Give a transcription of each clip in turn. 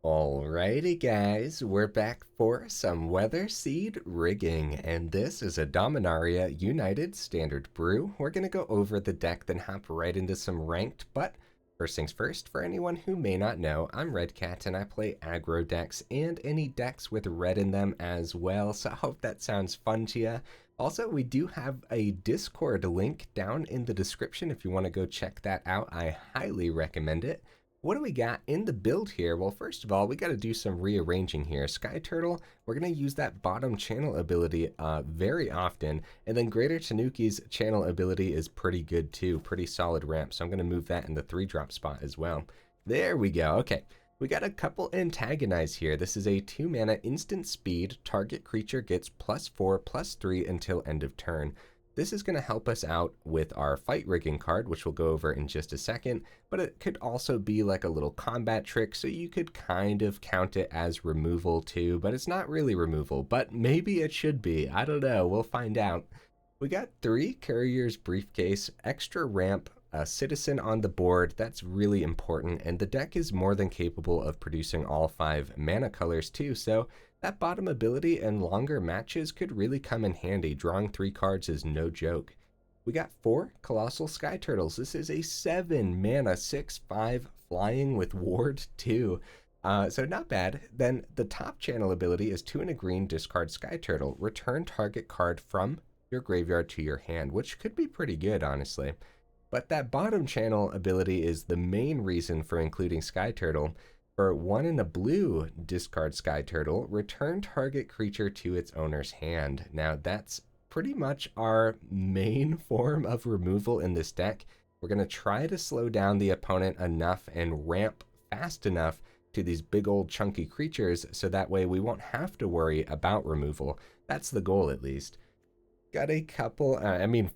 Alrighty guys, we're back for some Weatherseed rigging, and this is a Dominaria United Standard brew. We're going to go over the deck, then hop right into some ranked, but first things first, for anyone who may not know, I'm Redcat and I play aggro decks and any decks with red in them as well, so I hope that sounds fun to you. Also, we do have a Discord link down in the description if you want to go check that out. I highly recommend it. What do we got in the build here? Well, first of all, we got to do some rearranging here. Skyturtle, we're going to use that bottom channel ability very often. And then Greater Tanuki's channel ability is pretty good too. Pretty solid ramp. So I'm going to move that in the 3-drop spot as well. There we go. Okay. We got a couple Antagonize here. This is a 2-mana instant speed. Target creature gets +4/+3 until end of turn. This is going to help us out with our fight rigging card, which we'll go over in just a second, but it could also be like a little combat trick, so you could kind of count it as removal too, but it's not really removal, but maybe it should be. I don't know. We'll find out. We got 3 Courier's Briefcase, extra ramp, a citizen on the board. That's really important, and the deck is more than capable of producing all 5 mana colors too, so that bottom ability and longer matches could really come in handy. Drawing 3 cards is no joke. We got 4 Colossal Skyturtles. This is a 7-mana 6/5 flying with ward 2. So not bad. Then the top channel ability is 2 and a green, discard Skyturtle. Return target card from your graveyard to your hand, which could be pretty good, honestly. But that bottom channel ability is the main reason for including Skyturtle. For 1 and a blue, discard Skyturtle, return target creature to its owner's hand. Now that's pretty much our main form of removal in this deck. We're going to try to slow down the opponent enough and ramp fast enough to these big old chunky creatures so that way we won't have to worry about removal. That's the goal at least. Got a couple,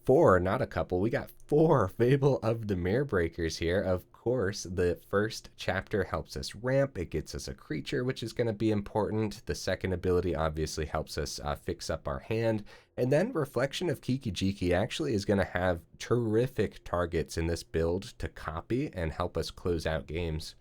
4, not a couple. We got 4 Fable of the Mirror Breakers here. Of course, the first chapter helps us ramp. It gets us a creature, which is going to be important. The second ability obviously helps us fix up our hand. And then Reflection of Kiki-Jiki actually is going to have terrific targets in this build to copy and help us close out games.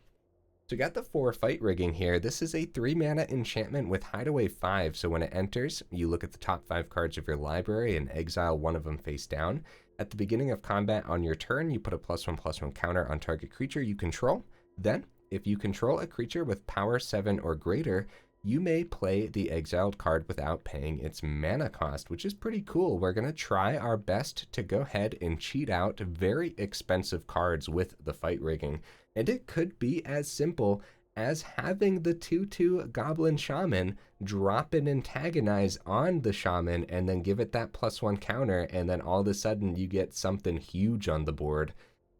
So we got the 4 fight rigging here. This is a 3-mana enchantment with Hideaway 5. So when it enters, you look at the top 5 cards of your library and exile one of them face down. At the beginning of combat on your turn, you put a +1/+1 counter on target creature you control. Then, if you control a creature with power 7 or greater, you may play the exiled card without paying its mana cost, which is pretty cool. We're going to try our best to go ahead and cheat out very expensive cards with the fight rigging. And it could be as simple as having the 2/2 Goblin Shaman drop an Antagonize on the Shaman and then give it that +1 counter, and then all of a sudden you get something huge on the board.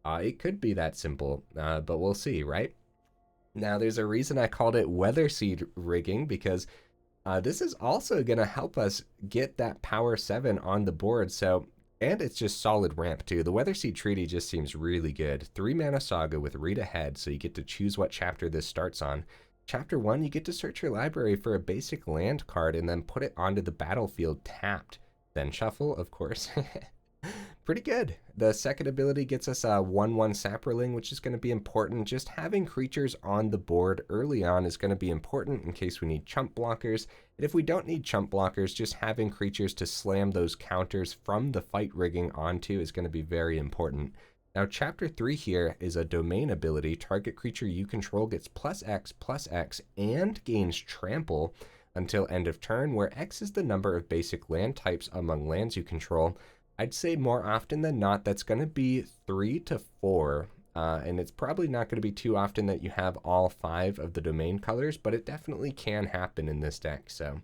It could be that simple, but we'll see, right? Now, there's a reason I called it Weatherseed rigging, because this is also going to help us get that power 7 on the board. So, and it's just solid ramp too. The Weatherseed Treaty just seems really good. 3-mana saga with read ahead, so you get to choose what chapter this starts on. Chapter 1, you get to search your library for a basic land card and then put it onto the battlefield tapped. Then shuffle, of course. Pretty good. The second ability gets us a 1/1 Saproling, which is going to be important. Just having creatures on the board early on is going to be important in case we need chump blockers. And if we don't need chump blockers, just having creatures to slam those counters from the fight rigging onto is going to be very important. Now, Chapter 3 here is a domain ability. Target creature you control gets +X/+X and gains trample until end of turn, where X is the number of basic land types among lands you control. I'd say more often than not, that's going to be 3 to 4, and it's probably not going to be too often that you have all 5 of the domain colors, but it definitely can happen in this deck. So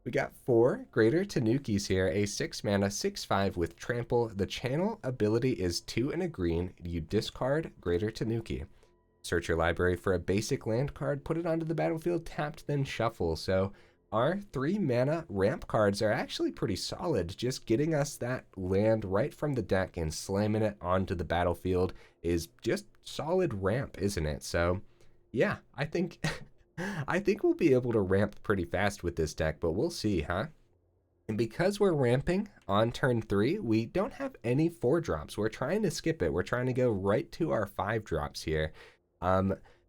we got 4 Greater Tanukis here, a 6-mana 6/5 with trample. The channel ability is 2 and a green. You discard Greater Tanuki. Search your library for a basic land card, put it onto the battlefield, tapped, then shuffle. So our 3-mana ramp cards are actually pretty solid. Just getting us that land right from the deck and slamming it onto the battlefield is just solid ramp, isn't it? So yeah, I think we'll be able to ramp pretty fast with this deck, but we'll see, huh? And because we're ramping on turn 3, we don't have any 4-drops. We're trying to skip it. We're trying to go right to our 5-drops here.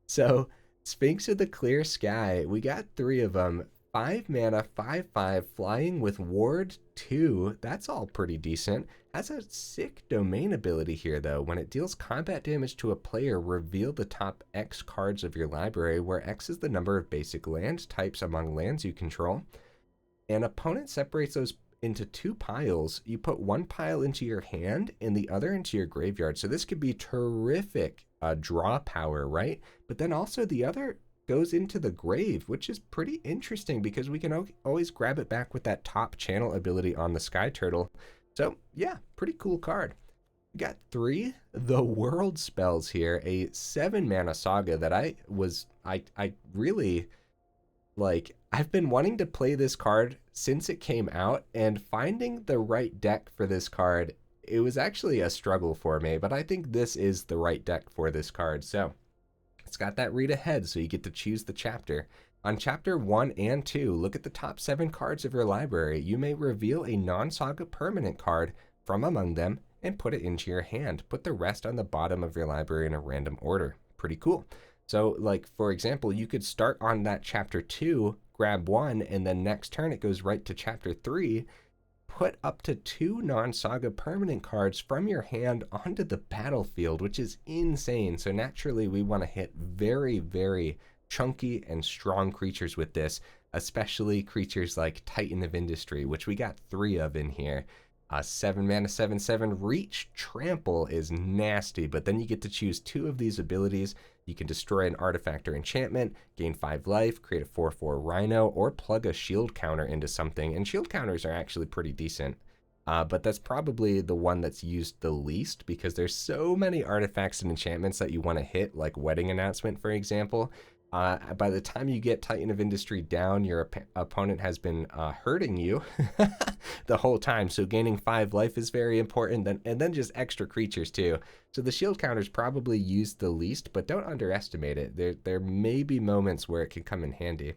So Sphinx of the Clear Sky. We got 3 of them. 5 mana, 5/5, flying with Ward 2. That's all pretty decent. Has a sick domain ability here, though. When it deals combat damage to a player, reveal the top X cards of your library, where X is the number of basic land types among lands you control. An opponent separates those into 2 piles. You put 1 pile into your hand and the other into your graveyard. So this could be terrific draw power, right? But then also the other goes into the grave, which is pretty interesting because we can always grab it back with that top channel ability on the Skyturtle. So yeah, pretty cool card. We got 3 The World spells here, a 7 mana saga that I really like. I've been wanting to play this card since it came out, and finding the right deck for this card, it was actually a struggle for me, but I think this is the right deck for this card. So it's got that read ahead, so you get to choose the chapter. On chapter 1 and 2, look at the top 7 cards of your library. You may reveal a non-saga permanent card from among them and put it into your hand. Put the rest on the bottom of your library in a random order. Pretty cool. So like, for example, you could start on that chapter 2, grab 1, and then next turn it goes right to chapter 3. Put up to 2 non-saga permanent cards from your hand onto the battlefield, which is insane. So naturally we want to hit very, very chunky and strong creatures with this, especially creatures like Titan of Industry, which we got 3 of in here. 7 mana, 7/7 reach. Trample is nasty, but then you get to choose 2 of these abilities. You can destroy an artifact or enchantment, gain 5 life, create a 4/4 Rhino, or plug a shield counter into something. And shield counters are actually pretty decent, but that's probably the one that's used the least because there's so many artifacts and enchantments that you want to hit, like Wedding Announcement, for example. By the time you get Titan of Industry down, your opponent has been hurting you the whole time. So gaining 5 life is very important, and then just extra creatures too. So the shield counter's probably used the least, but don't underestimate it. There may be moments where it can come in handy.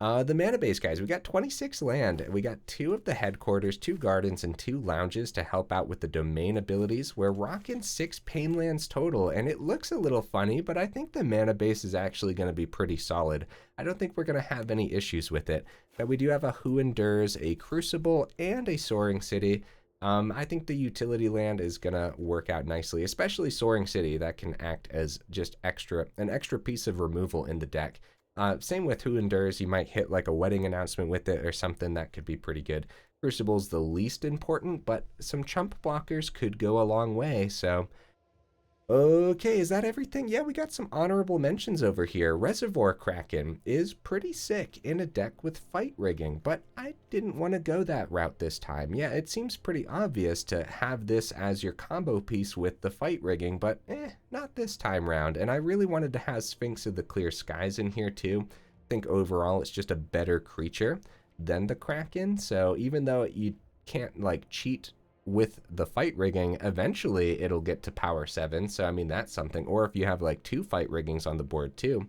The mana base, guys, we got 26 land. We got 2 of the headquarters, 2 gardens, and 2 lounges to help out with the domain abilities. We're rocking 6 pain lands total, and it looks a little funny, but I think the mana base is actually going to be pretty solid. I don't think we're going to have any issues with it. But we do have a Who Endures, a Crucible, and a Soaring City. I think the utility land is going to work out nicely, especially Soaring City. That can act as just an extra piece of removal in the deck. Same with Who Endures. You might hit like a Wedding Announcement with it or something. That could be pretty good. Crucible's the least important, but some chump blockers could go a long way. So, okay, is that everything? Yeah, we got some honorable mentions over here. Reservoir Kraken is pretty sick in a deck with fight rigging, but I didn't want to go that route this time. Yeah, it seems pretty obvious to have this as your combo piece with the fight rigging, but not this time round. And I really wanted to have Sphinx of the Clear Skies in here too. I think overall it's just a better creature than the Kraken. So even though you can't like cheat with the fight rigging, eventually it'll get to power 7. So I mean, that's something. Or if you have like 2 fight riggings on the board too,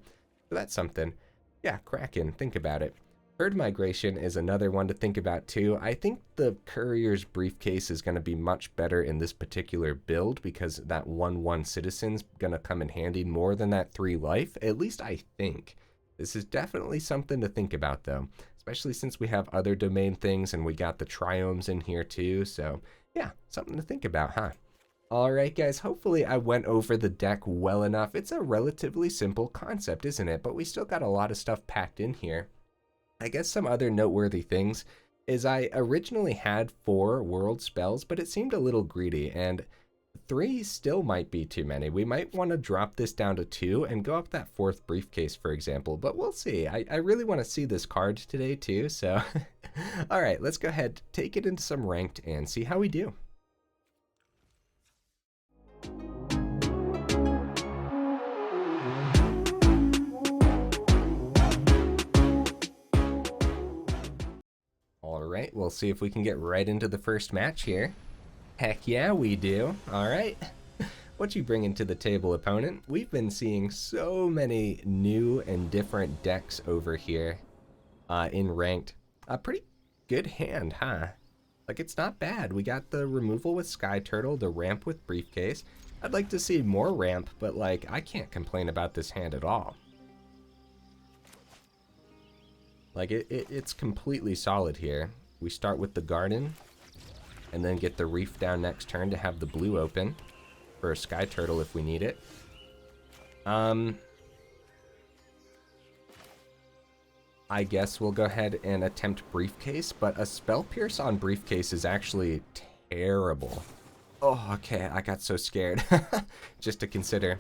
so that's something. Yeah, Kraken, think about it. Herd Migration is another one to think about too. I think the Courier's Briefcase is going to be much better in this particular build because that 1/1 Citizen's going to come in handy more than that 3 life. At least I think. This is definitely something to think about though, especially since we have other domain things and we got the triomes in here too. So yeah, something to think about, huh? All right, guys, hopefully I went over the deck well enough. It's a relatively simple concept, isn't it? But we still got a lot of stuff packed in here. I guess some other noteworthy things is I originally had 4 world spells, but it seemed a little greedy, and 3 still might be too many. We might want to drop this down to 2 and go up that 4th briefcase, for example, but we'll see. I really want to see this card today too, so all right, let's go ahead, take it into some ranked and see how we do. All right, we'll see if we can get right into the first match here. Heck yeah, we do. All right. What you bringing to the table, opponent? We've been seeing so many new and different decks over here in ranked. A pretty good hand, huh? Like, it's not bad. We got the removal with Skyturtle, the ramp with Briefcase. I'd like to see more ramp, but like, I can't complain about this hand at all. Like, it's completely solid here. We start with the garden, and then get the reef down next turn to have the blue open for a Skyturtle if we need it. I guess we'll go ahead and attempt Briefcase, but a Spell Pierce on Briefcase is actually terrible. Oh, okay, I got so scared. Just to consider.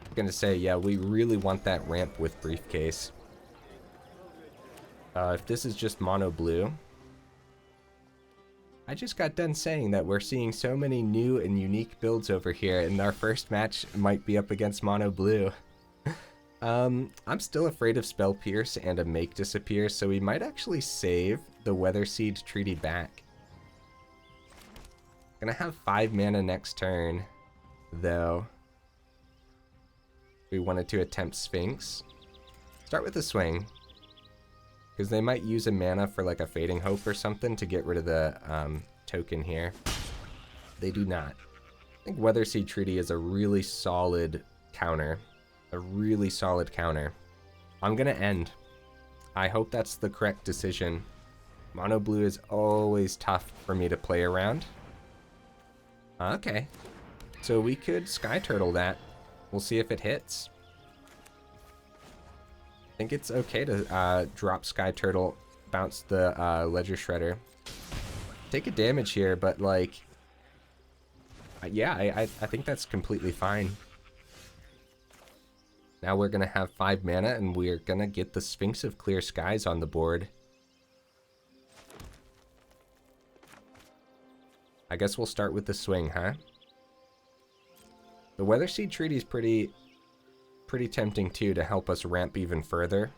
I'm gonna say, yeah, we really want that ramp with Briefcase. If this is just mono blue, I just got done saying that we're seeing so many new and unique builds over here, and our first match might be up against mono blue. I'm still afraid of Spell Pierce and a Make Disappear, so we might actually save the Weatherseed Treaty back. Gonna have 5 mana next turn, though. We wanted to attempt Sphinx. Start with a swing, because they might use a mana for like a Fading Hope or something to get rid of the token here. They do not. I think Weatherseed Treaty is a really solid counter. A really solid counter. I'm gonna end. I hope that's the correct decision. Mono blue is always tough for me to play around. Okay. So we could Skyturtle that. We'll see if it hits. I think it's okay to drop Skyturtle, bounce the Ledger Shredder. Take a damage here, but like... yeah, I think that's completely fine. Now we're going to have 5 mana, and we're going to get the Sphinx of Clear Skies on the board. I guess we'll start with the swing, huh? The Weatherseed Treaty is pretty tempting, too, to help us ramp even further.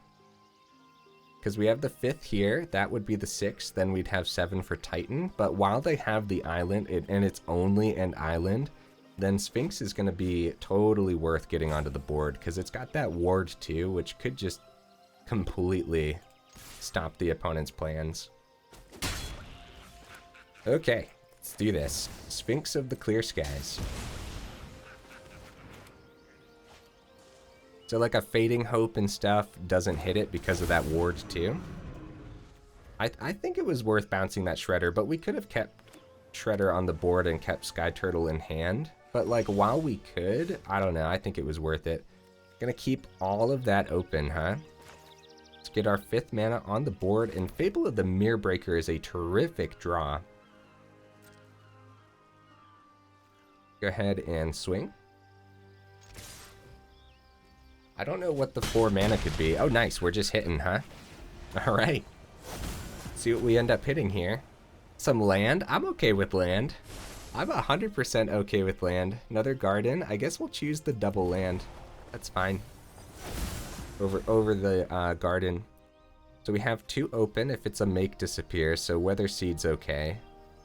Because we have the 5th here, that would be the 6th, then we'd have 7 for Titan. But while they have the island, and it's only an island, then Sphinx is going to be totally worth getting onto the board, because it's got that ward too, which could just completely stop the opponent's plans. Okay, let's do this. Sphinx of the Clear Skies. So like a Fading Hope and stuff doesn't hit it because of that ward too. I think it was worth bouncing that Shredder, but we could have kept Shredder on the board and kept Skyturtle in hand. But like, while we could, I don't know, I think it was worth it. Gonna keep all of that open, huh? Let's get our 5th mana on the board, and Fable of the Mirror Breaker is a terrific draw. Go ahead and swing. I don't know what the 4 mana could be. Oh, nice, we're just hitting, huh? Alright. See what we end up hitting here. Some land? I'm okay with land. I'm 100% okay with land. Another garden. I guess we'll choose the double land. That's fine. Over the garden. So we have 2 open if it's a Make Disappear, so Weatherseed's okay.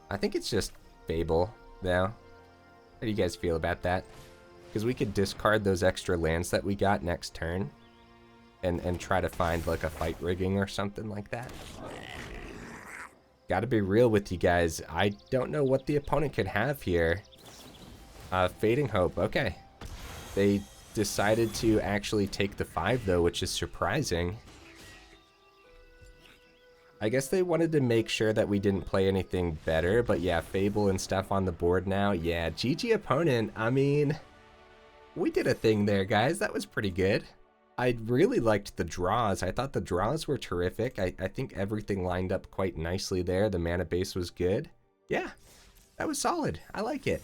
I think it's just Fable, though. How do you guys feel about that? Because we could discard those extra lands that we got next turn and try to find like a fight rigging or something like that. Gotta be real with you guys. I don't know what the opponent could have here. Fading Hope. Okay. They decided to actually take the 5, though, which is surprising. I guess they wanted to make sure that we didn't play anything better, but yeah, Fable and stuff on the board now. Yeah, GG opponent. I mean, we did a thing there, guys. That was pretty good. I really liked the draws. I thought the draws were terrific. I think everything lined up quite nicely there. The mana base was good. Yeah, that was solid. I like it.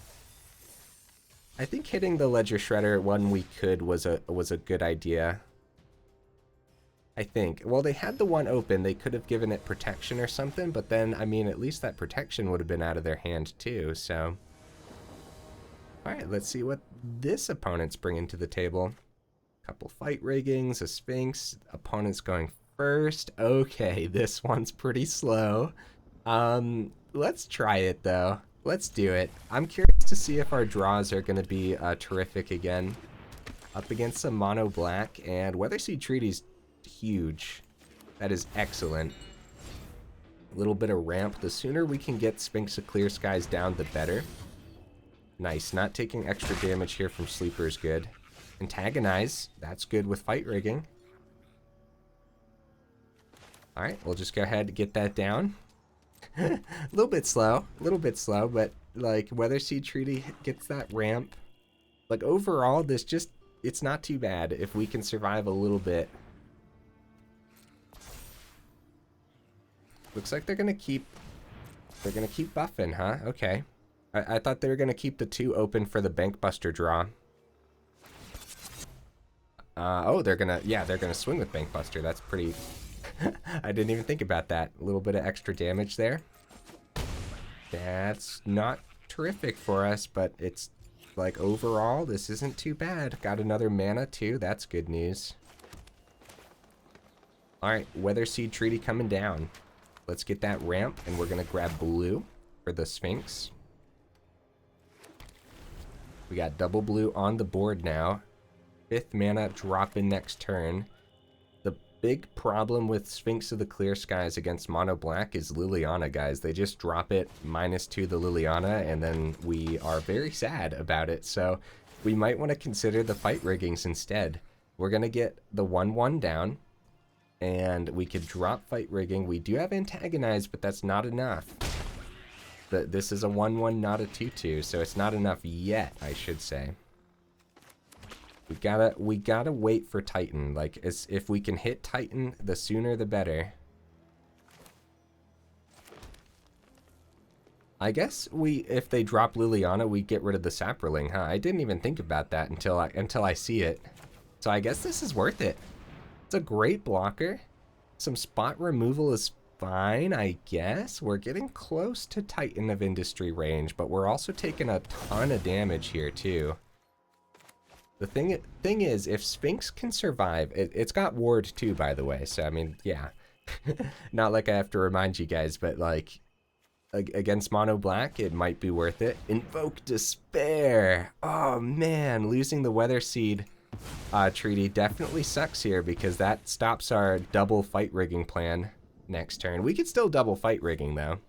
I think hitting the Ledger Shredder when we could was a good idea. I think. Well, they had the 1 open. They could have given it protection or something, but then, I mean, at least that protection would have been out of their hand too, so. Alright, let's see what this opponent's bringing to the table. Couple fight riggings, a Sphinx, opponent's going first. Okay, this one's pretty slow. Let's try it though. Let's do it. I'm curious to see if our draws are going to be terrific again. Up against some mono black, and Weatherseed Treaty's huge. That is excellent. A little bit of ramp. The sooner we can get Sphinx of Clear Skies down, the better. Nice. Not taking extra damage here from Sleeper is good. Antagonize, that's good with fight rigging. All right, we'll just go ahead and get that down. A little bit slow, but like Weatherseed Treaty gets that ramp. Like overall, this just, it's not too bad if we can survive a little bit. Looks like they're gonna keep buffing, huh? Okay. I thought they were gonna keep the 2 open for the Bankbuster draw. Oh, they're gonna swing with Bankbuster. That's pretty. I didn't even think about that. A little bit of extra damage there. That's not terrific for us, but it's like overall, this isn't too bad. Got another mana too. That's good news. All right, Weatherseed Treaty coming down. Let's get that ramp, and we're gonna grab blue for the Sphinx. We got double blue on the board now. 5th mana drop in next turn. The big problem with Sphinx of the Clear Skies against mono black is Liliana, guys. They just drop it -2 the Liliana, and then we are very sad about it. So we might want to consider the fight riggings instead. We're gonna get the 1/1 down, and we could drop fight rigging. We do have Antagonize, but that's not enough. This is a 1/1, not a 2/2, so it's not enough yet, I should say. We gotta wait for Titan. Like, if we can hit Titan, the sooner the better. I guess if they drop Liliana, we get rid of the Saproling, huh? I didn't even think about that until I see it. So I guess this is worth it. It's a great blocker. Some spot removal is fine, I guess. We're getting close to Titan of Industry range, but we're also taking a ton of damage here too. The thing is, if Sphinx can survive, it's got ward too, by the way, so I mean, yeah. Not like I have to remind you guys, but like, against mono black, it might be worth it. Invoke Despair! Oh man, losing the Weatherseed Treaty definitely sucks here, because that stops our double fight rigging plan next turn. We could still double fight rigging though.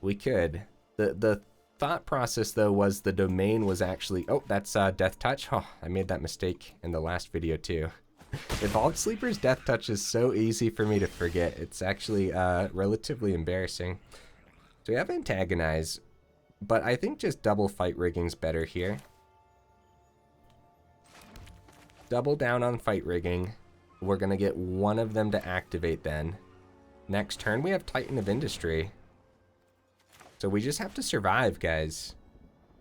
We could. The thought process though was the domain was actually, oh, that's Death Touch. Oh, I made that mistake in the last video too. Evolved Sleeper's Death Touch is so easy for me to forget. It's actually relatively embarrassing. So we have Antagonize, but I think just double fight rigging's better here. Double down on fight rigging. We're gonna get one of them to activate then. Next turn we have Titan of Industry. So we just have to survive, guys.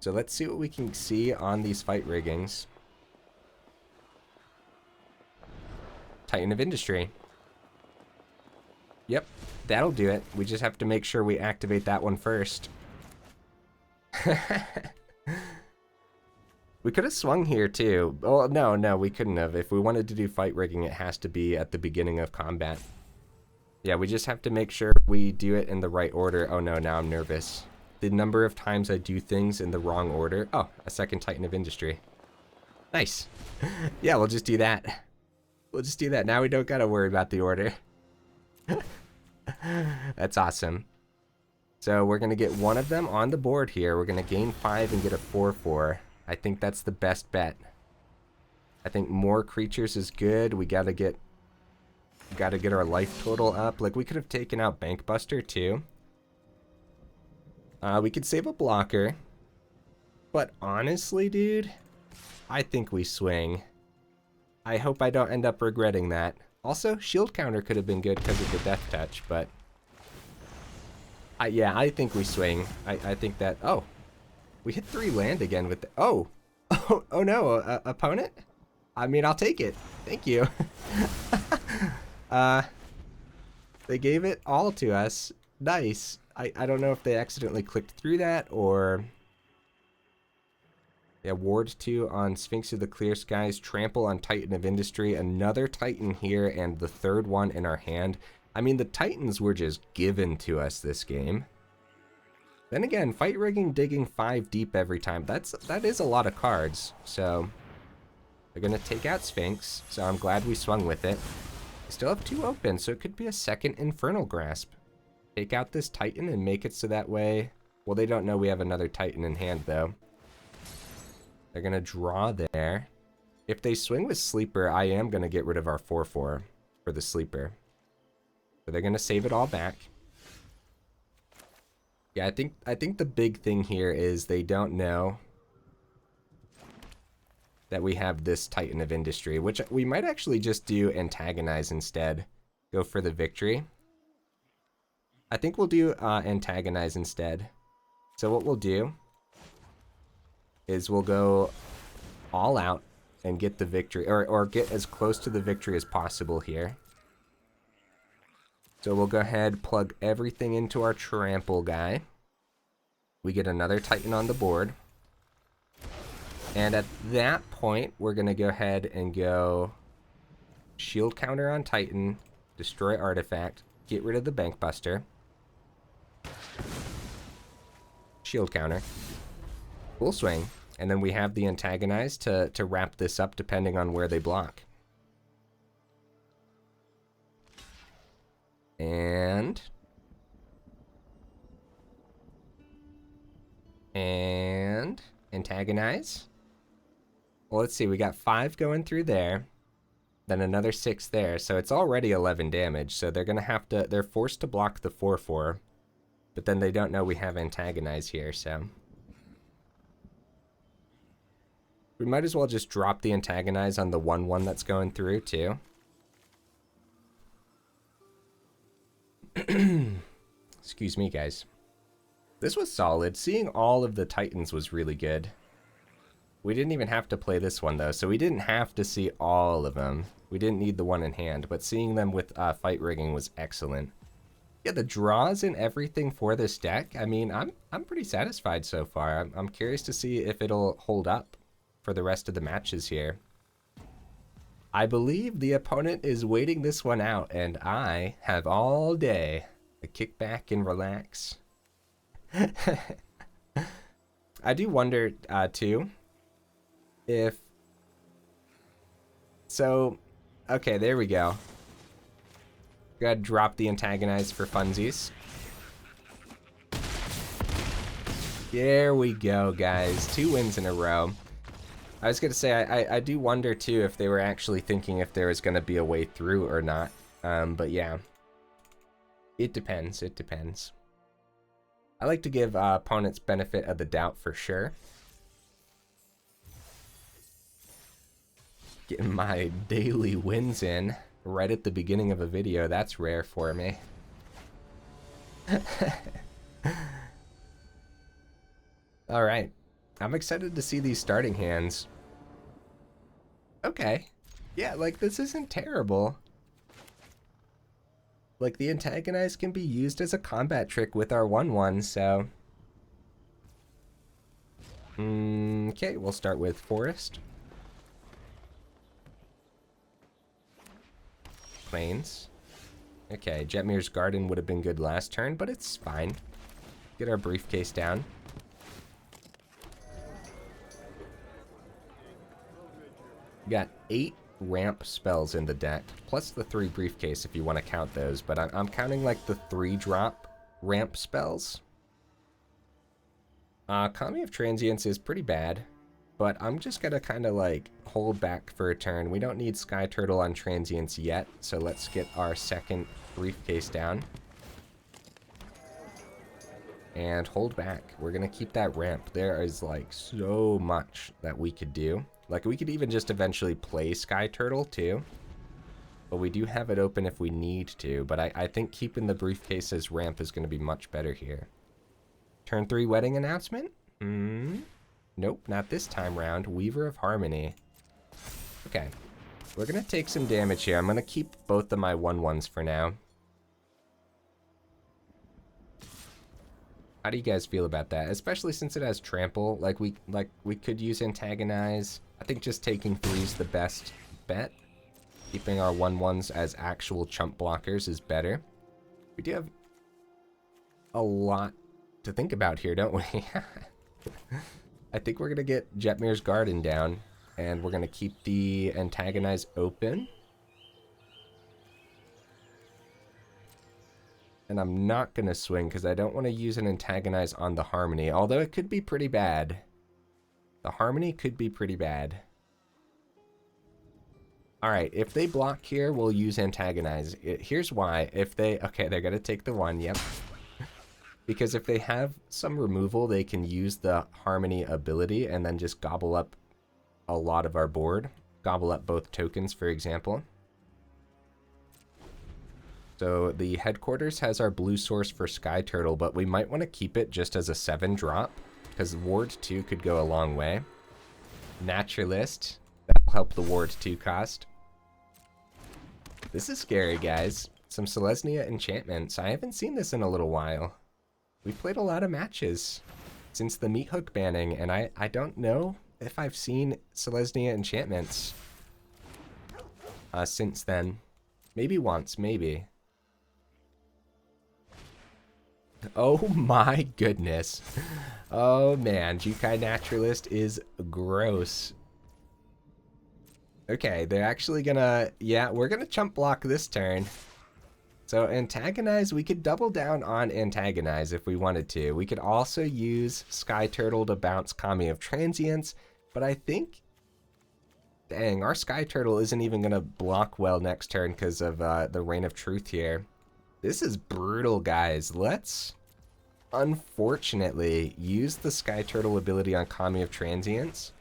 So let's see what we can see on these fight riggings. Titan of Industry. Yep, that'll do it. We just have to make sure we activate that one first. We could have swung here too. Oh, no, we couldn't have. If we wanted to do fight rigging, it has to be at the beginning of combat. Yeah, we just have to make sure we do it in the right order. Oh no, now I'm nervous. The number of times I do things in the wrong order. Oh, a second Titan of Industry. Nice. Yeah, we'll just do that. We'll just do that. Now we don't gotta worry about the order. That's awesome. So we're gonna get one of them on the board here. We're gonna gain 5 and get a 4/4. I think that's the best bet. I think more creatures is good. We gotta get our life total up. Like, we could have taken out Bankbuster too. We could save a blocker. But honestly, dude, I think we swing. I hope I don't end up regretting that. Also, shield counter could have been good because of the Death Touch, but yeah, I think we swing. I think that, oh, we hit 3 land again with the, oh no, opponent? I mean, I'll take it. Thank you. They gave it all to us. Nice. I don't know if they accidentally clicked through that or... Yeah, Ward 2 on Sphinx of the Clear Skies, Trample on Titan of Industry, another Titan here, and the 3rd one in our hand. I mean, the Titans were just given to us this game. Then again, fight rigging, digging 5 deep every time. That is a lot of cards. So they're gonna take out Sphinx. So I'm glad we swung with it. We still have 2 open, so it could be a second Infernal Grasp. Take out this Titan and make it so that way. Well, they don't know we have another Titan in hand though. They're gonna draw there. If they swing with Sleeper, I am gonna get rid of our 4/4 for the Sleeper. So they're gonna save it all back. Yeah, I think the big thing here is they don't know that we have this Titan of Industry, which we might actually just do Antagonize instead. Go for the victory. I think we'll do Antagonize instead. So what we'll do is we'll go all out and get the victory, or get as close to the victory as possible here. So we'll go ahead, plug everything into our trample guy. We get another Titan on the board. And at that point, we're going to go ahead and go shield counter on Titan, destroy artifact, get rid of the bank buster. Shield counter. Full swing. And then we have the Antagonize to wrap this up depending on where they block. And Antagonize. Well, let's see, we got 5 going through there, then another 6 there, so it's already 11 damage, so they're gonna have to, they're forced to block the 4/4, but then they don't know we have Antagonize here, so we might as well just drop the Antagonize on the 1/1 that's going through, too. Excuse me, guys. This was solid. Seeing all of the Titans was really good. We didn't even have to play this one, though, so we didn't have to see all of them. We didn't need the one in hand, but seeing them with fight rigging was excellent. Yeah, the draws and everything for this deck, I mean, I'm pretty satisfied so far. I'm curious to see if it'll hold up for the rest of the matches here. I believe the opponent is waiting this one out, and I have all day to kick back and relax. I do wonder, too, if... So, okay, there we go. Gotta drop the Antagonize for funsies. There we go, guys. 2 wins in a row. I was gonna say, I do wonder, too, if they were actually thinking if there was gonna be a way through or not. But yeah. It depends, it depends. I like to give opponents benefit of the doubt for sure. Getting my daily wins in right at the beginning of a video, that's rare for me. Alright, I'm excited to see these starting hands. Okay, yeah, like this isn't terrible. Like, the Antagonize can be used as a combat trick with our 1/1, so... Okay, we'll start with Forest. Plains. Okay, Jetmir's Garden would have been good last turn, but it's fine. Get our Briefcase down. We got 8 ramp spells in the deck, plus the 3 Briefcase if you want to count those, but I'm counting like the 3-drop ramp spells. Kami of Transience is pretty bad, but I'm just gonna kind of like hold back for a turn. We don't need Skyturtle on Transience yet, so let's get our second Briefcase down. And hold back. We're gonna keep that ramp. There is like so much that we could do. Like, we could even just eventually play Skyturtle, too. But we do have it open if we need to. But I think keeping the Briefcase as ramp is going to be much better here. Turn 3 wedding announcement? Nope, not this time round. Weaver of Harmony. Okay. We're going to take some damage here. I'm going to keep both of my 1/1s for now. How do you guys feel about that? Especially since it has trample. Like we could use Antagonize. I think just taking 3 is the best bet. Keeping our 1/1s as actual chump blockers is better. We do have a lot to think about here, don't we? I think we're going to get Jetmir's Garden down. And we're going to keep the Antagonize open. And I'm not going to swing because I don't want to use an Antagonize on the Harmony. Although it could be pretty bad. The Harmony could be pretty bad. Alright, if they block here, we'll use Antagonize. Here's why. If they... Okay, they're gonna take the 1, yep. Because if they have some removal, they can use the Harmony ability and then just gobble up a lot of our board. Gobble up both tokens, for example. So the headquarters has our blue source for Skyturtle, but we might want to keep it just as a 7 drop, because Ward 2 could go a long way. Naturalist, that'll help the Ward 2 cost. This is scary, guys. Some Selesnya enchantments. I haven't seen this in a little while. We played a lot of matches since the Meat Hook banning, and I don't know if I've seen Selesnya enchantments since then. Maybe once, maybe. Oh my goodness. Oh man, Jukai Naturalist is gross. Okay, they're actually gonna... Yeah, we're gonna chump block this turn. So Antagonize, we could double down on Antagonize if we wanted to. We could also use Skyturtle to bounce Kami of Transience, but I think... Dang, our Skyturtle isn't even gonna block well next turn because of the Reign of Truth here. This is brutal, guys. Let's, unfortunately, use the Skyturtle ability on Kami of Transience,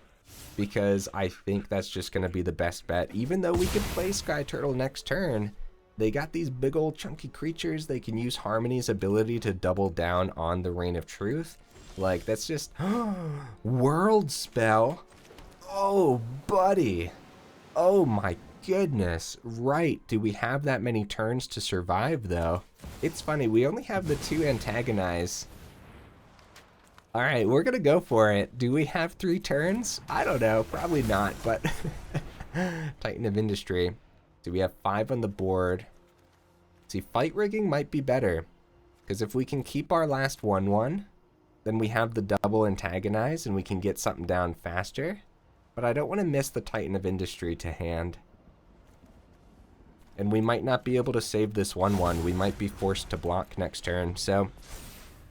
because I think that's just going to be the best bet. Even though we could play Skyturtle next turn, they got these big old chunky creatures. They can use Harmony's ability to double down on the Reign of Truth. Like, that's just... World Spell? Oh, buddy. Oh my goodness. Right. Do we have that many turns to survive, though? It's funny. We only have the 2 Antagonize. Alright, we're gonna go for it. Do we have 3 turns? I don't know. Probably not, but... Titan of Industry. Do we have 5 on the board? See, fight rigging might be better. Because if we can keep our last 1-1, then we have the double Antagonize and we can get something down faster. But I don't want to miss the Titan of Industry to hand. And we might not be able to save this 1-1. We might be forced to block next turn, so...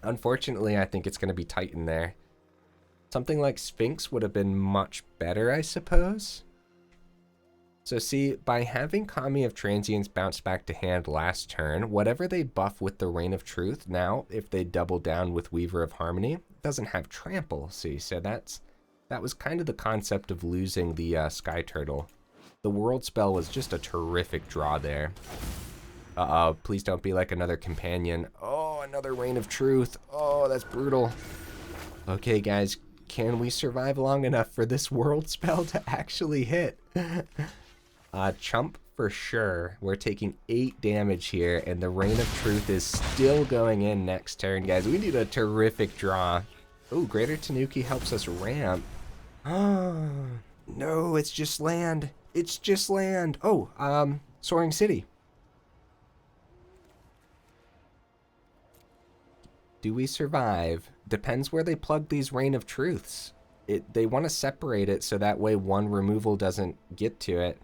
Unfortunately, I think it's going to be Titan there. Something like Sphinx would have been much better, I suppose. So see, by having Kami of Transience bounce back to hand last turn, whatever they buff with the Reign of Truth, now, if they double down with Weaver of Harmony, doesn't have Trample, see? So that was kind of the concept of losing the Skyturtle. The World Spell was just a terrific draw there. Uh-oh, please don't be like another companion. Oh, another Reign of Truth. Oh, that's brutal. Okay, guys, can we survive long enough for this World Spell to actually hit? Chump for sure. We're taking 8 damage here, and the Reign of Truth is still going in next turn, guys. We need a terrific draw. Oh, Greater Tanuki helps us ramp. Oh, no, it's just land. It's just land. Oh, Soaring City. Do we survive? Depends where they plug these Reign of Truths. They want to separate it so that way one removal doesn't get to it.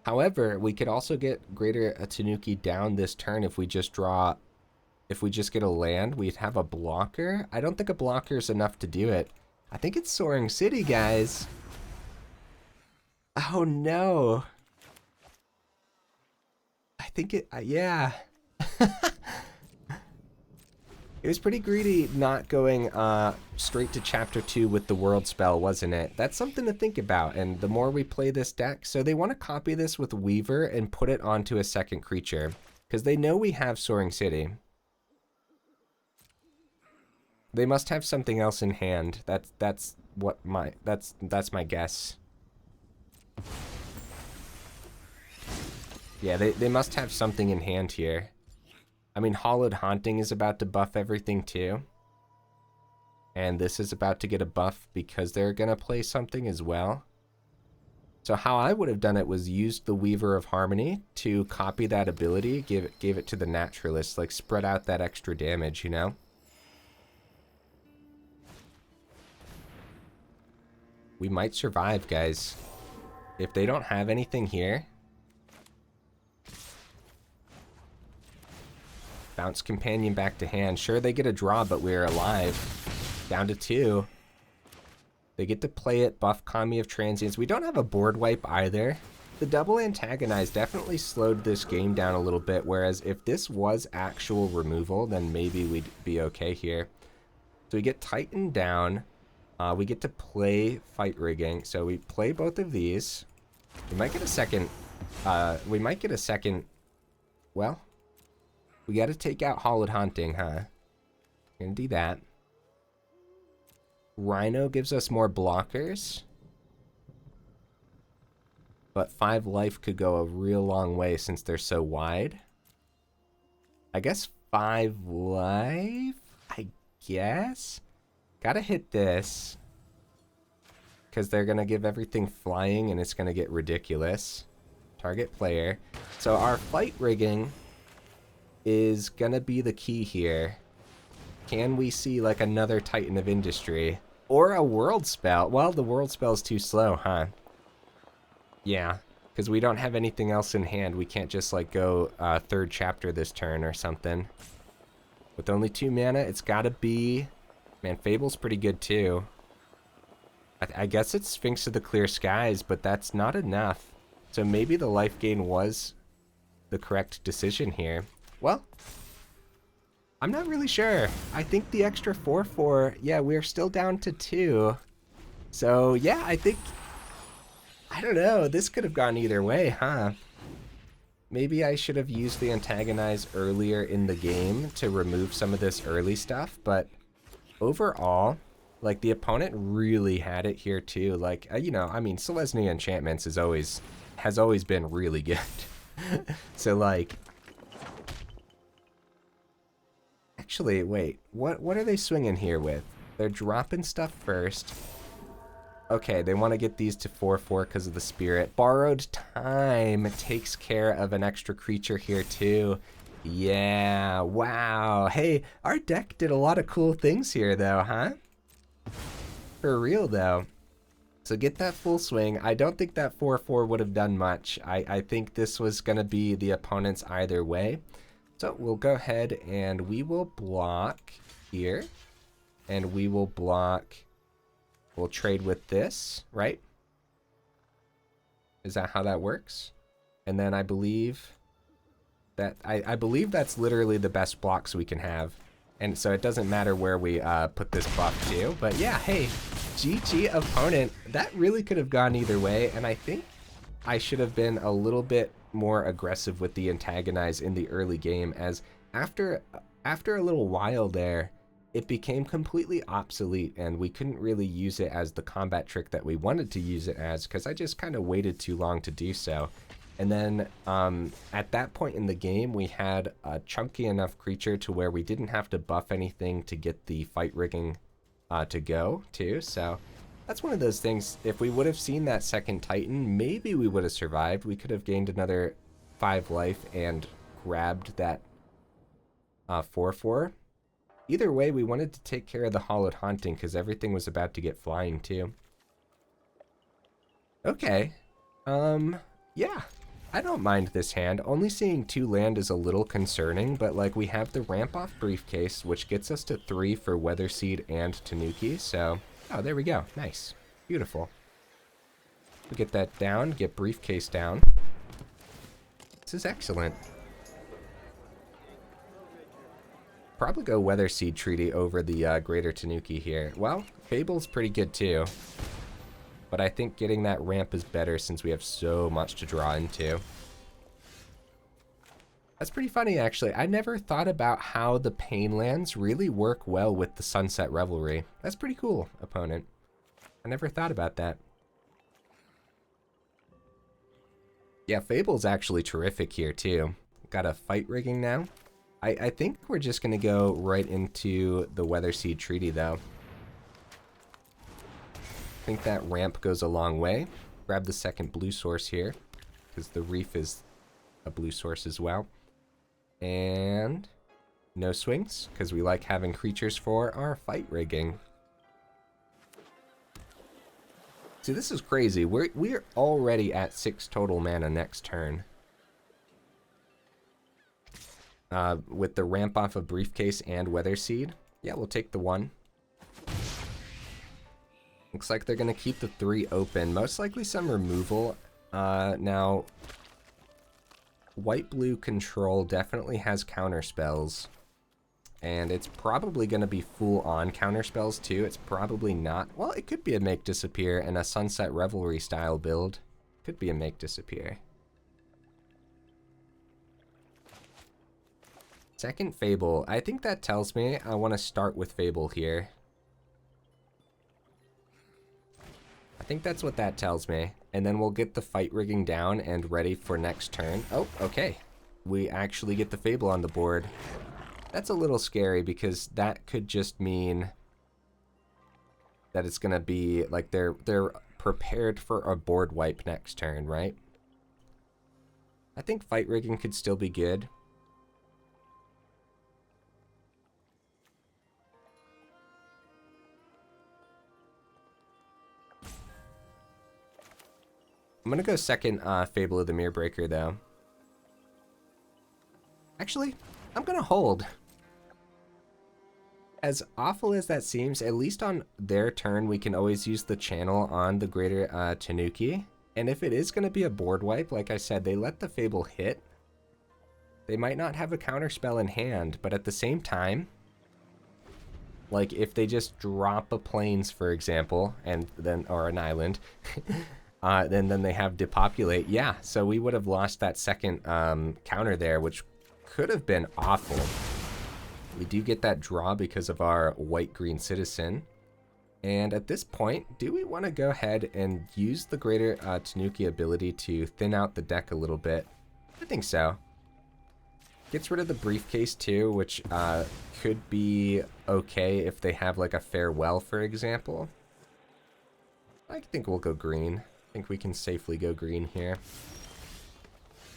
However, we could also get Greater Tanuki down this turn if we just draw... If we just get a land, we'd have a blocker. I don't think a blocker is enough to do it. I think it's Soaring City, guys. Oh no. I think it... yeah. It was pretty greedy not going straight to Chapter 2 with the World Spell, wasn't it? That's something to think about, and the more we play this deck... So they want to copy this with Weaver and put it onto a second creature, because they know we have Soaring City. They must have something else in hand. That's my guess. Yeah, they must have something in hand here. I mean, Hollowed Haunting is about to buff everything too. And this is about to get a buff because they're going to play something as well. So how I would have done it was used the Weaver of Harmony to copy that ability, gave it to the Naturalist, like spread out that extra damage, you know? We might survive, guys. If they don't have anything here... Bounce Companion back to hand. Sure, they get a draw, but we're alive. Down to 2. They get to play it, buff Kami of Transience. We don't have a board wipe either. the double Antagonize definitely slowed this game down a little bit, whereas if this was actual removal, then maybe we'd be okay here. So we get Titan down. We get to play Fight Rigging. So we play both of these. We might get a second. Well, we got to take out Hollowed Haunting, huh? We're gonna do that. Rhino gives us more blockers. But 5 life could go a real long way since they're so wide. I guess 5 life? I guess? Gotta hit this. Because they're gonna give everything flying and it's gonna get ridiculous. Target player. So our fight rigging is gonna be the key here. Can we see like another Titan of Industry? Or a World Spell? Well, the World Spell's too slow, huh? Yeah, because we don't have anything else in hand. We can't just like go third chapter this turn or something. With only 2 mana, it's gotta be... Man, Fable's pretty good too. I guess it's Sphinx of the Clear Skies, but that's not enough. So maybe the life gain was the correct decision here. Well, I'm not really sure. I think the extra 4/4, yeah, we're still down to 2. So yeah, I think... I don't know, this could have gone either way, huh? Maybe I should have used the Antagonize earlier in the game to remove some of this early stuff, but overall, like, the opponent really had it here too. Like, you know, I mean, Selesnya Enchantments has always been really good. So, like... Actually, wait, what are they swinging here with? They're dropping stuff first. Okay, they want to get these to 4/4 because of the spirit. Borrowed Time takes care of an extra creature here too. Yeah, wow. Hey, our deck did a lot of cool things here though, huh? For real though. So get that full swing. I don't think that 4/4 would have done much. I think this was going to be the opponent's either way. So we'll go ahead and we will block here. And we will block... We'll trade with this, right? Is that how that works? And then I believe that I believe that's literally the best blocks we can have. And so it doesn't matter where we put this buff to. But yeah, hey, GG opponent. That really could have gone either way. And I think I should have been a little bit more aggressive with the Antagonize in the early game, as after a little while there, it became completely obsolete and we couldn't really use it as the combat trick that we wanted to use it as, because I just kind of waited too long to do so. And then at that point in the game, we had a chunky enough creature to where we didn't have to buff anything to get the fight rigging to go too. So that's one of those things. If we would have seen that second Titan, maybe we would have survived. We could have gained another 5 life and grabbed that 4/4. Either way, we wanted to take care of the Hollowed Haunting because everything was about to get flying too. Okay. Yeah. I don't mind this hand. Only seeing 2 land is a little concerning, but like we have the ramp off Briefcase, which gets us to 3 for Weatherseed and Tanuki. So, oh, there we go. Nice. Beautiful. We get that down, get Briefcase down. This is excellent. Probably go Weatherseed Treaty over the Greater Tanuki here. Well, Fable's pretty good too. But I think getting that ramp is better since we have so much to draw into. That's pretty funny, actually. I never thought about how the Pain lands really work well with the Sunset Revelry. That's pretty cool, opponent. I never thought about that. Yeah, Fable's actually terrific here too. Got a fight rigging now. I think we're just going to go right into the Weatherseed Treaty, though. I think that ramp goes a long way. Grab the second blue source here, because the Reef is a blue source as well. And no swings, because we like having creatures for our fight rigging. See, this is crazy. We're already at 6 total mana next turn. With the ramp off of Briefcase and Weatherseed. Yeah, we'll take the 1. Looks like they're going to keep the 3 open. Most likely some removal Now, white-blue control definitely has counter spells. And it's probably going to be full-on counter spells too. It's probably not. Well, it could be a Make Disappear and a Sunset Revelry style build. Could be a Make Disappear. Second Fable. I think that tells me I want to start with Fable here. I think that's what that tells me. And then we'll get the fight rigging down and ready for next turn. Oh, okay. We actually get the Fable on the board. That's a little scary because that could just mean that it's gonna be like they're prepared for a board wipe next turn, right? I think fight rigging could still be good. I'm gonna go second Fable of the Mirror Breaker though. Actually, I'm gonna hold. As awful as that seems, at least on their turn, we can always use the channel on the Greater Tanuki. And if it is going to be a board wipe, like I said, they let the Fable hit. They might not have a counter spell in hand, but at the same time, like if they just drop a plains, for example, and then or an island, then they have depopulate. Yeah, so we would have lost that second counter there, which could have been awful. We do get that draw because of our white-green citizen. And at this point, do we want to go ahead and use the Greater Tanuki ability to thin out the deck a little bit? I think so. Gets rid of the Briefcase too, which could be okay if they have like a Farewell, for example. I think we'll go green. I think we can safely go green here.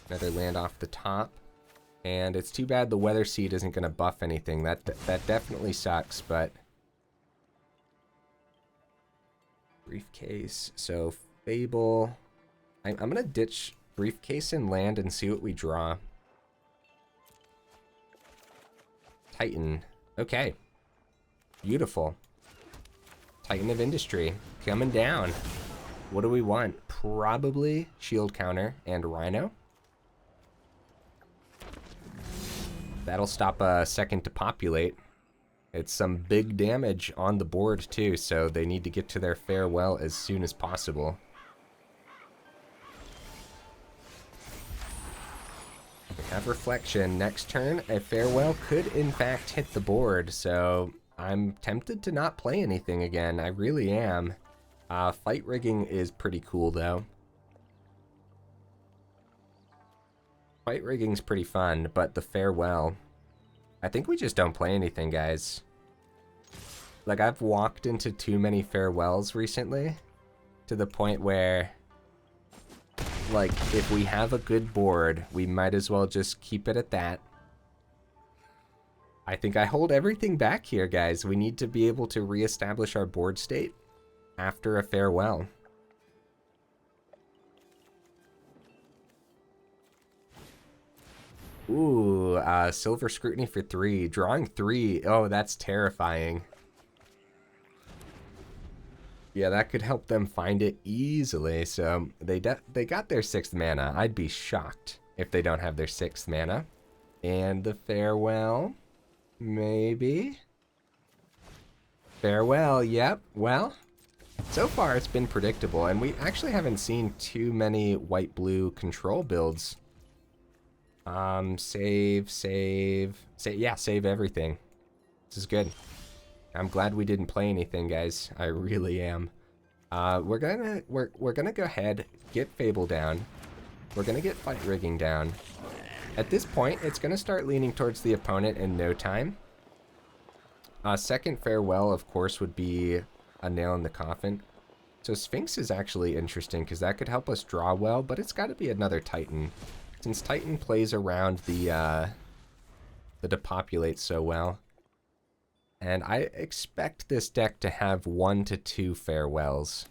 Another land off the top. And it's too bad the Weatherseed isn't going to buff anything. That definitely sucks, but... Briefcase, so Fable. I'm going to ditch Briefcase and land and see what we draw. Titan. Okay. Beautiful. Titan of Industry. Coming down. What do we want? Probably Shield Counter and Rhino. That'll stop a second to populate. It's some big damage on the board too, so they need to get to their Farewell as soon as possible. We have Reflection. Next turn, a Farewell could in fact hit the board, so I'm tempted to not play anything again. I really am. Fight rigging is pretty cool though. Fight rigging's pretty fun, but the Farewell... I think we just don't play anything, guys. Like, I've walked into too many Farewells recently, to the point where, like, if we have a good board, we might as well just keep it at that. I think I hold everything back here, guys. We need to be able to reestablish our board state after a Farewell. Ooh, Silver Scrutiny for 3. Drawing 3. Oh, that's terrifying. Yeah, that could help them find it easily. So they got their 6th mana. I'd be shocked if they don't have their 6th mana. And the Farewell, maybe. Farewell, yep. Well, so far it's been predictable, and we actually haven't seen too many white-blue control builds. Save everything. This is good. I'm glad we didn't play anything, guys. I really am. We're gonna go ahead, get Fable down. We're gonna get fight rigging down. At this point, it's gonna start leaning towards the opponent in no time. Second Farewell, of course, would be a nail in the coffin. So Sphinx is actually interesting because that could help us draw well, but it's got to be another Titan. Since Titan plays around the depopulate so well. And I expect this deck to have 1 to 2 Farewells.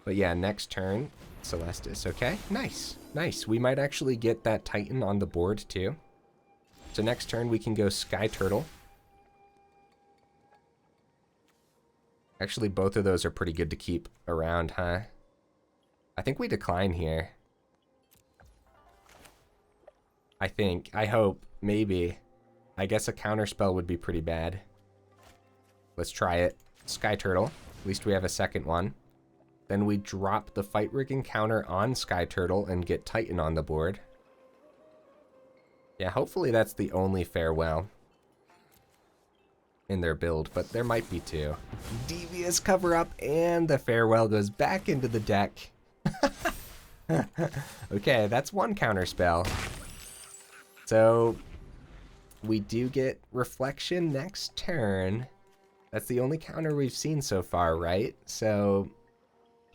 But yeah, next turn, Celestis. Okay, nice, nice. We might actually get that Titan on the board too. So next turn we can go Skyturtle. Actually, both of those are pretty good to keep around, huh? I think we decline here. I think. I hope. Maybe. I guess a counterspell would be pretty bad. Let's try it. Skyturtle. At least we have a second one. Then we drop the fight rigging counter on Skyturtle and get Titan on the board. Yeah, hopefully that's the only farewell in their build, but there might be two. Devious cover up, and the farewell goes back into the deck. Okay, that's one counter spell. So we do get reflection next turn. That's the only counter we've seen so far, right? So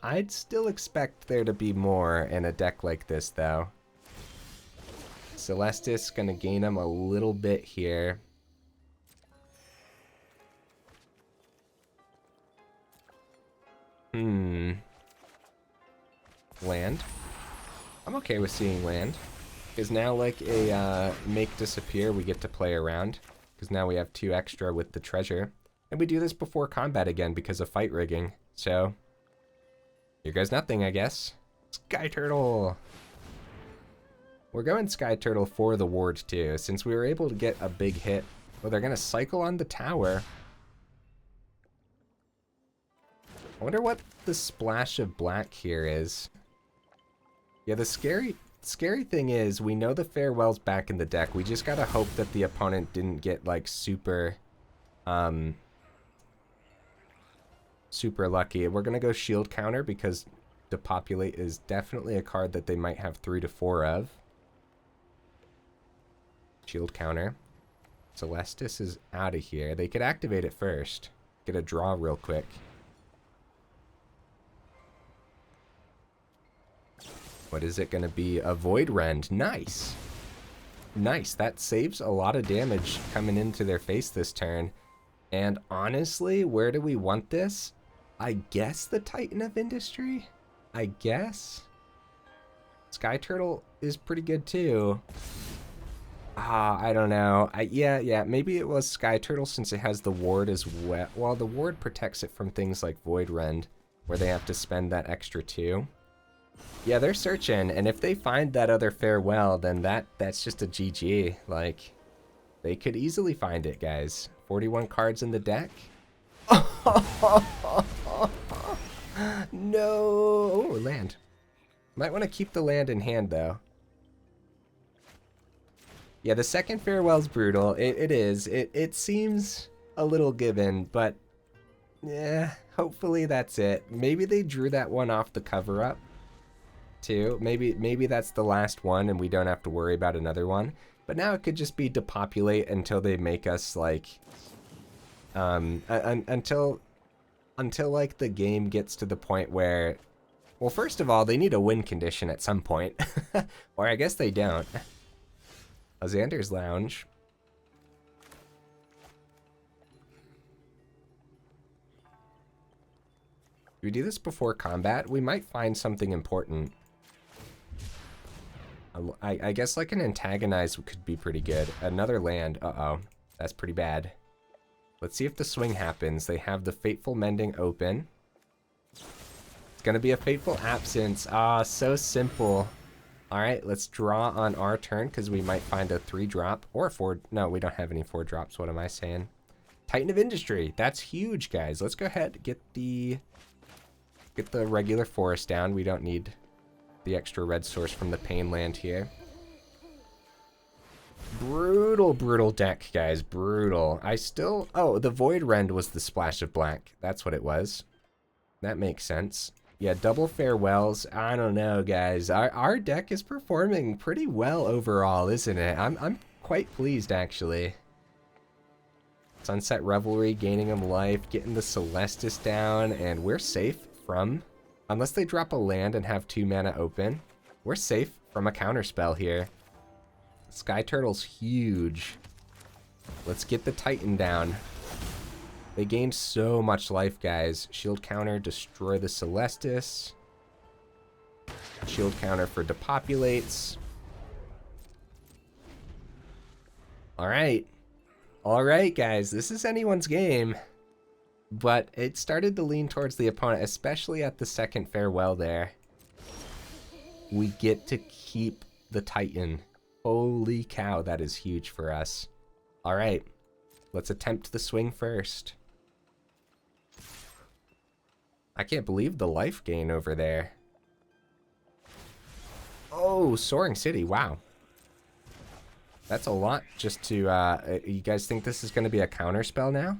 I'd still expect there to be more in a deck like this, though. Celestis gonna gain him a little bit here. Land. I'm okay with seeing land. Is now like a make disappear we get to play around. Because now we have 2 extra with the treasure. And we do this before combat again because of fight rigging. So, here goes nothing, I guess. Skyturtle! We're going Skyturtle for the ward too, since we were able to get a big hit. Oh, they're gonna cycle on the tower. I wonder what the splash of black here is. Yeah, the scary thing is we know the farewell's back in the deck. We just gotta hope that the opponent didn't get like super lucky. We're gonna go shield counter because Depopulate is definitely a card that they might have 3 to 4 of. Shield counter. Celestis is out of here. They could activate it first. Get a draw real quick. What is it going to be? A Void Rend. Nice. Nice. That saves a lot of damage coming into their face this turn. And honestly, where do we want this? I guess the Titan of Industry? I guess. Skyturtle is pretty good too. I don't know. Yeah, maybe it was Skyturtle since it has the ward as well. Well, the ward protects it from things like Void Rend, where they have to spend that extra 2. Yeah, they're searching, and if they find that other farewell, then that's just a GG. Like, they could easily find it, guys. 41 cards in the deck. No! Oh, land. Might want to keep the land in hand, though. Yeah, the second farewell's brutal. It is. It seems a little given, but yeah, hopefully that's it. Maybe they drew that one off the cover-up, too. Maybe that's the last one and we don't have to worry about another one. But now it could just be Depopulate until they make us, like, until like the game gets to the point where, well, first of all, they need a win condition at some point. Or I guess they don't. A Xander's Lounge. Do we do this before combat? We might find something important. I guess like an Antagonize could be pretty good. Another land. Uh-oh. That's pretty bad. Let's see if the swing happens. They have the Fateful Mending open. It's gonna be a Fateful Absence. Ah, so simple. Alright, let's draw on our turn because we might find a 3-drop or a 4. No, we don't have any 4-drops. What am I saying? Titan of Industry. That's huge, guys. Let's go ahead, get the regular forest down. We don't need the extra red source from the Pain land here. Brutal deck, guys. Brutal. Oh, the Void Rend was the splash of black. That's what it was. That makes sense. Yeah, double farewells. I don't know, guys. Our deck is performing pretty well overall, isn't it? I'm quite pleased, actually. Sunset Revelry, gaining him life, getting the Celestis down, and we're safe from, unless they drop a land and have 2 mana open, we're safe from a counterspell here. Skyturtle's huge. Let's get the Titan down. They gained so much life, guys. Shield counter, destroy the Celestis. Shield counter for Depopulates. Alright. Alright, guys. This is anyone's game. but it started to lean towards the opponent, especially at the second farewell there. We get to keep the Titan. Holy cow, that is huge for us. All right, let's attempt the swing first. I can't believe the life gain over there. Oh, Soaring City, wow. That's a lot just to, you guys think this is going to be a counter spell now?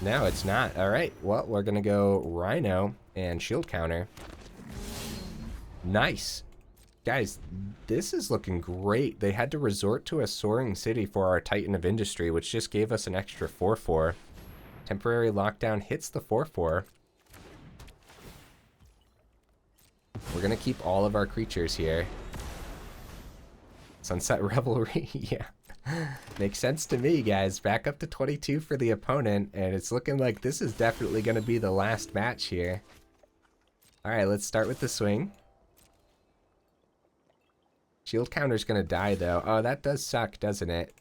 No, it's not. All right, well, we're going to go Rhino and shield counter. Nice. Guys, this is looking great. They had to resort to a Soaring City for our Titan of Industry, which just gave us an extra 4/4. Temporary lockdown hits the 4/4. We're going to keep all of our creatures here. Sunset Revelry, yeah. Makes sense to me, guys. Back up to 22 for the opponent, and it's looking like this is definitely going to be the last match here. All right, let's start with the swing. Shield counter's going to die, though. Oh, that does suck, doesn't it?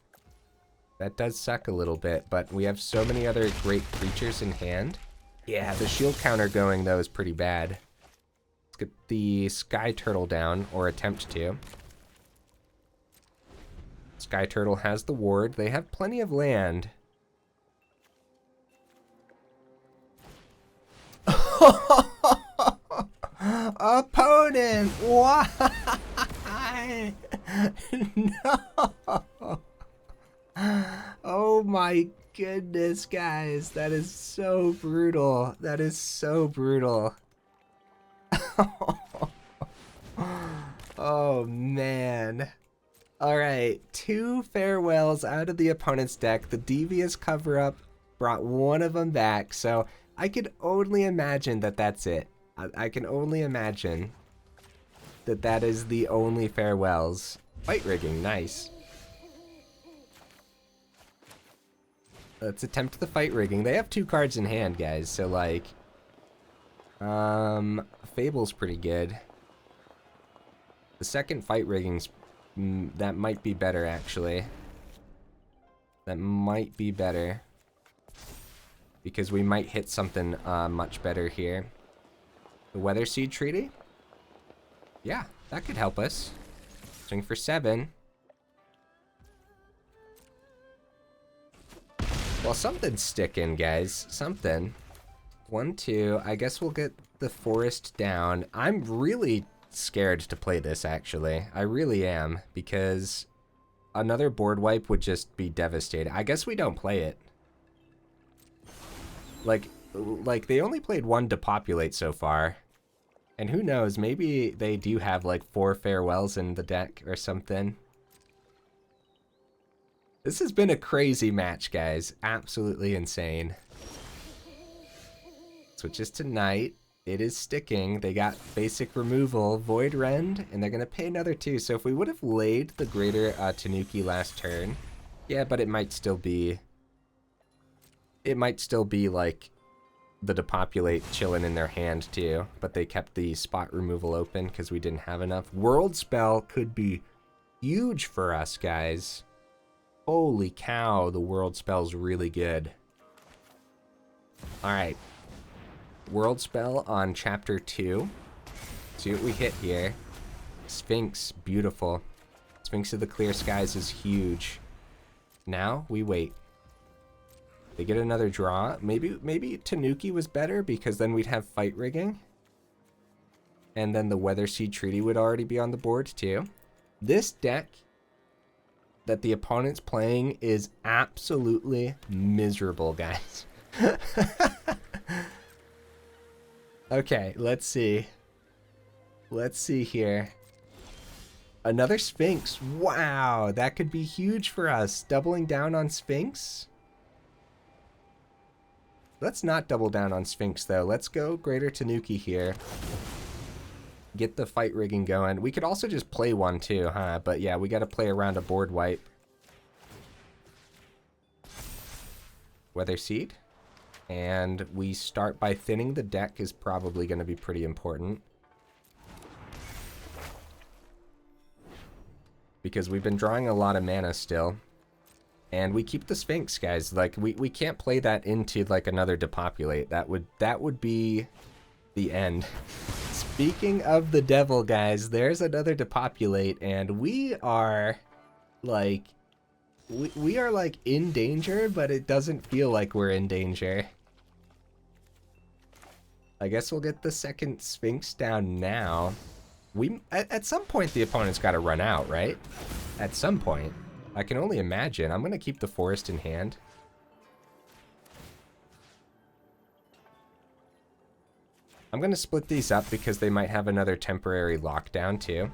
That does suck a little bit, but we have so many other great creatures in hand. Yeah, the shield counter going, though, is pretty bad. Let's get the Skyturtle down, or attempt to. Skyturtle has the ward. They have plenty of land. Opponent! Why? No! Oh my goodness, guys. That is so brutal. That is so brutal. Oh, man. Alright, 2 farewells out of the opponent's deck. The Devious cover-up brought one of them back, so I could only imagine that that's it. I can only imagine that that is the only farewells. Fight rigging, nice. Let's attempt the fight rigging. They have 2 cards in hand, guys, so like... Fable's pretty good. The second fight rigging's... that might be better, actually. That might be better. Because we might hit something much better here. The Weatherseed Treaty? Yeah, that could help us. Swing for 7. Well, something's sticking, guys. Something. 1, 2. I guess we'll get the forest down. I'm really scared to play this, actually. I really am, because another board wipe would just be devastating. I guess we don't play it. Like they only played 1 Depopulate so far. And who knows, maybe they do have like 4 farewells in the deck or something. This has been a crazy match, guys. Absolutely insane. Switches to Knight. It is sticking. They got basic removal, Void Rend, and they're going to pay another 2. So if we would have laid the Greater Tanuki last turn, yeah, but it might still be... It might still be like the Depopulate chilling in their hand too, but they kept the spot removal open because we didn't have enough. World Spell could be huge for us, guys. Holy cow, the World Spell's really good. Alright. World Spell on Chapter 2. See what we hit here. Sphinx, beautiful. Sphinx of the Clear Skies is huge. Now, we wait. They get another draw. Maybe Tanuki was better because then we'd have fight rigging. And then the Weatherseed Treaty would already be on the board too. This deck that the opponent's playing is absolutely miserable, guys. Okay, let's see. Let's see here. Another Sphinx. Wow, that could be huge for us. Doubling down on Sphinx. Let's not double down on Sphinx, though. Let's go Greater Tanuki here. Get the fight rigging going. We could also just play 1, too, huh? But yeah, we got to play around a board wipe. Weatherseed. And we start by thinning the deck is probably going to be pretty important. Because we've been drawing a lot of mana still. And we keep the Sphinx, guys. Like, we can't play that into, like, another depopulate. That would be the end. Speaking of the devil, guys, there's another depopulate, and we are, like, we are, like, in danger, but it doesn't feel like we're in danger. I guess we'll get the second Sphinx down now. At some point, the opponent's got to run out, right? At some point. I can only imagine. I'm going to keep the forest in hand. I'm going to split these up because they might have another temporary lockdown too.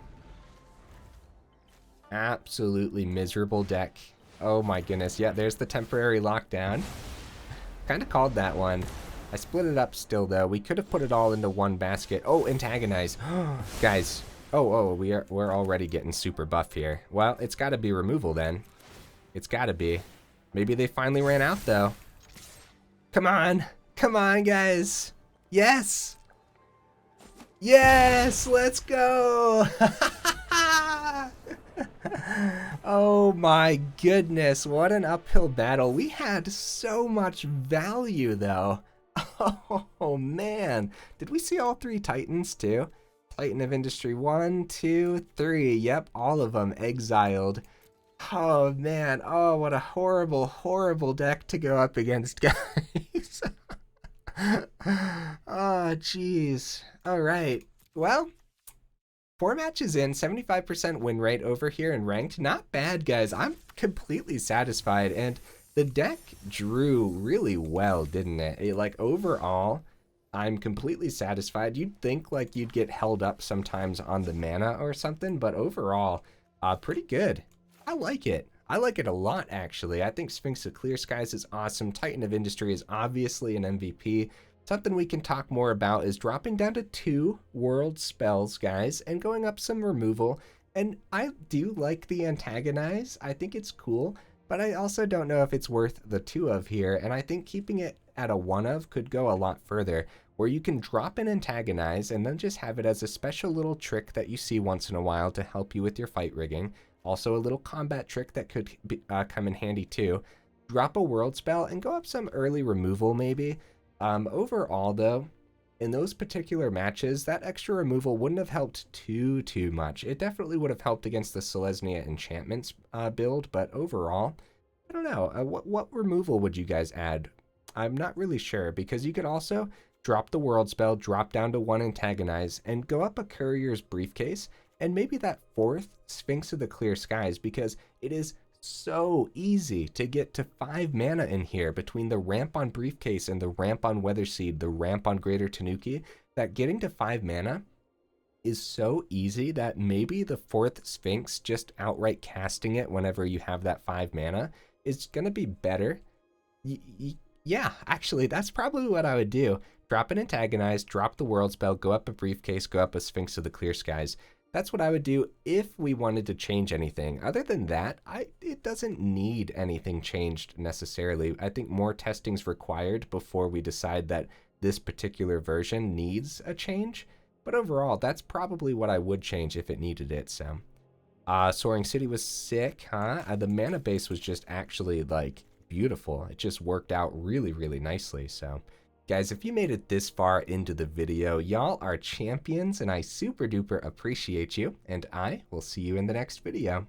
Absolutely miserable deck. Oh my goodness. Yeah, there's the temporary lockdown. Kind of called that one. I split it up still though. We could have put it all into one basket. Oh, Antagonize. Guys. Oh, we're already getting super buff here. Well, it's got to be removal then. It's got to be. Maybe they finally ran out though. Come on. Come on, guys. Yes. Yes, let's go. Oh my goodness, what an uphill battle. We had so much value though. Oh man. Did we see all three Titans too? Titan of Industry 1, 2, 3. Yep, all of them exiled. Oh man. Oh, what a horrible, horrible deck to go up against, guys. Oh, jeez. All right. Well, 4 matches in, 75% win rate over here in ranked. Not bad, guys. I'm completely satisfied. And the deck drew really well, didn't it? Like, overall, I'm completely satisfied. You'd think like you'd get held up sometimes on the mana or something, but overall, pretty good. I like it. I like it a lot, actually. I think Sphinx of Clear Skies is awesome. Titan of Industry is obviously an MVP. Something we can talk more about is dropping down to 2 world spells, guys, and going up some removal. And I do like the Antagonize. I think it's cool, but I also don't know if it's worth the 2 of here. And I think keeping it at a 1 of could go a lot further, where you can drop an Antagonize and then just have it as a special little trick that you see once in a while to help you with your fight rigging. Also a little combat trick that could be, come in handy too. Drop a world spell and go up some early removal maybe. Overall though, in those particular matches, that extra removal wouldn't have helped too much. It definitely would have helped against the Selesnya Enchantments build, but overall, I don't know. What removal would you guys add? I'm not really sure, because you could also drop the world spell, drop down to 1 Antagonize, and go up a Courier's Briefcase, and maybe that 4th Sphinx of the Clear Skies, because it is so easy to get to 5 mana in here between the ramp on Briefcase and the ramp on Weatherseed, the ramp on Greater Tanuki, that getting to 5 mana is so easy that maybe the 4th Sphinx, just outright casting it whenever you have that 5 mana, is going to be better. Yeah, actually, that's probably what I would do. Drop an Antagonize, drop the world spell, go up a Briefcase, go up a Sphinx of the Clear Skies. That's what I would do if we wanted to change anything. Other than that, it doesn't need anything changed necessarily. I think more testing's required before we decide that this particular version needs a change. But overall, that's probably what I would change if it needed it. So, Soaring City was sick, huh? The mana base was just actually, like, beautiful. It just worked out really, really nicely. So, guys, if you made it this far into the video, y'all are champions, and I super duper appreciate you, and I will see you in the next video.